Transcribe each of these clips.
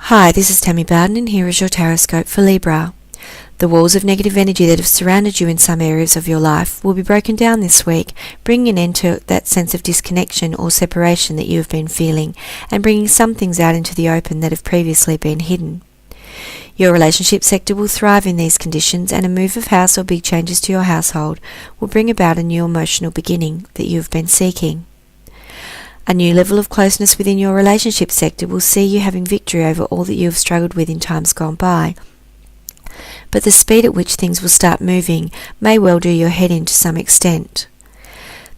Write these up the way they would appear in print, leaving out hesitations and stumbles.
Hi, this is Tammie Bowden and here is your Tarotscope for Libra. The walls of negative energy that have surrounded you in some areas of your life will be broken down this week, bringing an end to that sense of disconnection or separation that you have been feeling and bringing some things out into the open that have previously been hidden. Your relationship sector will thrive in these conditions, and a move of house or big changes to your household will bring about a new emotional beginning that you have been seeking. A new level of closeness within your relationship sector will see you having victory over all that you have struggled with in times gone by. But the speed at which things will start moving may well do your head in to some extent.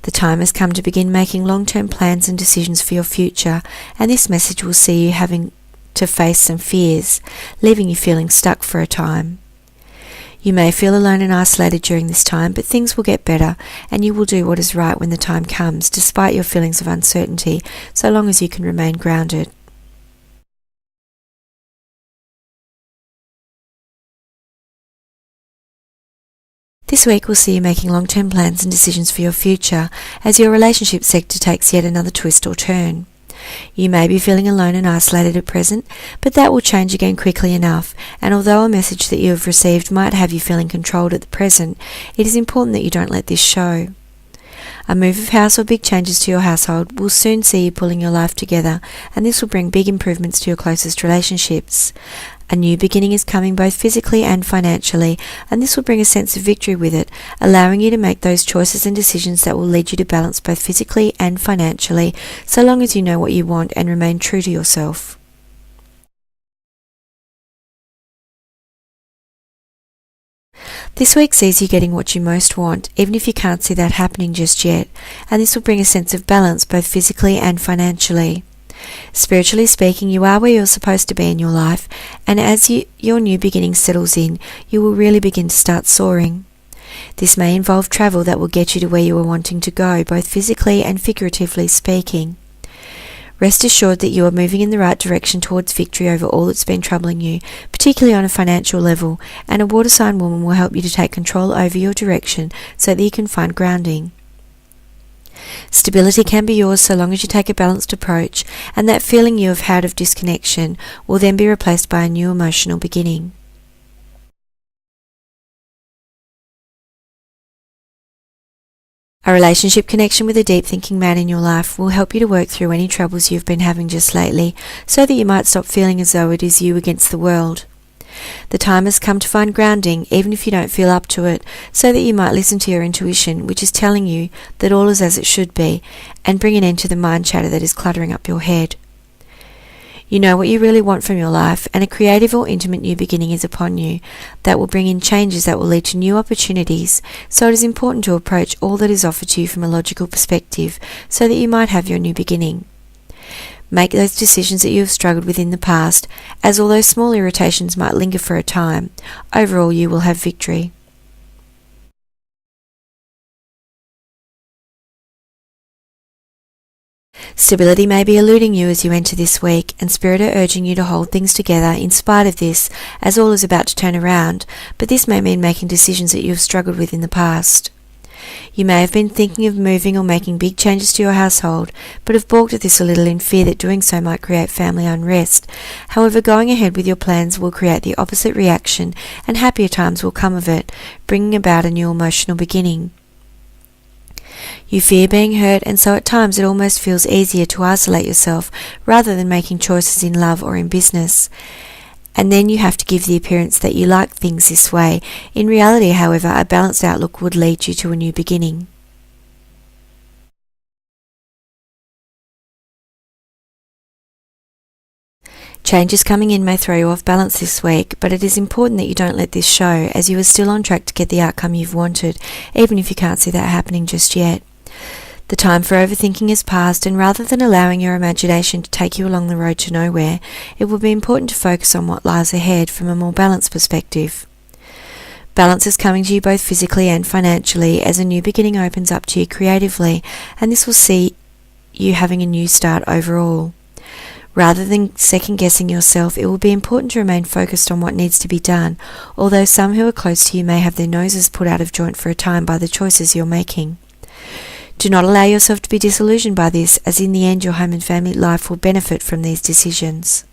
The time has come to begin making long-term plans and decisions for your future, and this message will see you having to face some fears, leaving you feeling stuck for a time. You may feel alone and isolated during this time, but things will get better and you will do what is right when the time comes, despite your feelings of uncertainty, so long as you can remain grounded. This week will see you making long-term plans and decisions for your future as your relationship sector takes yet another twist or turn. You may be feeling alone and isolated at present, but that will change again quickly enough, and although a message that you have received might have you feeling controlled at the present, it is important that you don't let this show. A move of house or big changes to your household will soon see you pulling your life together, and this will bring big improvements to your closest relationships. A new beginning is coming both physically and financially, and this will bring a sense of victory with it, allowing you to make those choices and decisions that will lead you to balance both physically and financially, so long as you know what you want and remain true to yourself. This week sees you getting what you most want, even if you can't see that happening just yet, and this will bring a sense of balance both physically and financially. Spiritually speaking, you are where you're supposed to be in your life, and as your new beginning settles in, you will really begin to start soaring. This may involve travel that will get you to where you are wanting to go, both physically and figuratively speaking. Rest assured that you are moving in the right direction towards victory over all that's been troubling you, particularly on a financial level, and a water sign woman will help you to take control over your direction so that you can find grounding. Stability can be yours so long as you take a balanced approach, and that feeling you have had of disconnection will then be replaced by a new emotional beginning. A relationship connection with a deep-thinking man in your life will help you to work through any troubles you've been having just lately, so that you might stop feeling as though it is you against the world. The time has come to find grounding, even if you don't feel up to it, so that you might listen to your intuition, which is telling you that all is as it should be, and bring an end to the mind chatter that is cluttering up your head. You know what you really want from your life, and a creative or intimate new beginning is upon you that will bring in changes that will lead to new opportunities, so it is important to approach all that is offered to you from a logical perspective, so that you might have your new beginning. Make those decisions that you have struggled with in the past, as although small irritations might linger for a time, overall you will have victory. Stability may be eluding you as you enter this week, and Spirit are urging you to hold things together in spite of this, as all is about to turn around, but this may mean making decisions that you have struggled with in the past. You may have been thinking of moving or making big changes to your household, but have balked at this a little in fear that doing so might create family unrest. However, going ahead with your plans will create the opposite reaction, and happier times will come of it, bringing about a new emotional beginning. You fear being hurt, and so at times it almost feels easier to isolate yourself rather than making choices in love or in business. And then you have to give the appearance that you like things this way. In reality, however, a balanced outlook would lead you to a new beginning. Changes coming in may throw you off balance this week, but it is important that you don't let this show, as you are still on track to get the outcome you've wanted, even if you can't see that happening just yet. The time for overthinking is past, and rather than allowing your imagination to take you along the road to nowhere, it will be important to focus on what lies ahead from a more balanced perspective. Balance is coming to you both physically and financially as a new beginning opens up to you creatively, and this will see you having a new start overall. Rather than second-guessing yourself, it will be important to remain focused on what needs to be done, although some who are close to you may have their noses put out of joint for a time by the choices you're making. Do not allow yourself to be disillusioned by this, as in the end your home and family life will benefit from these decisions.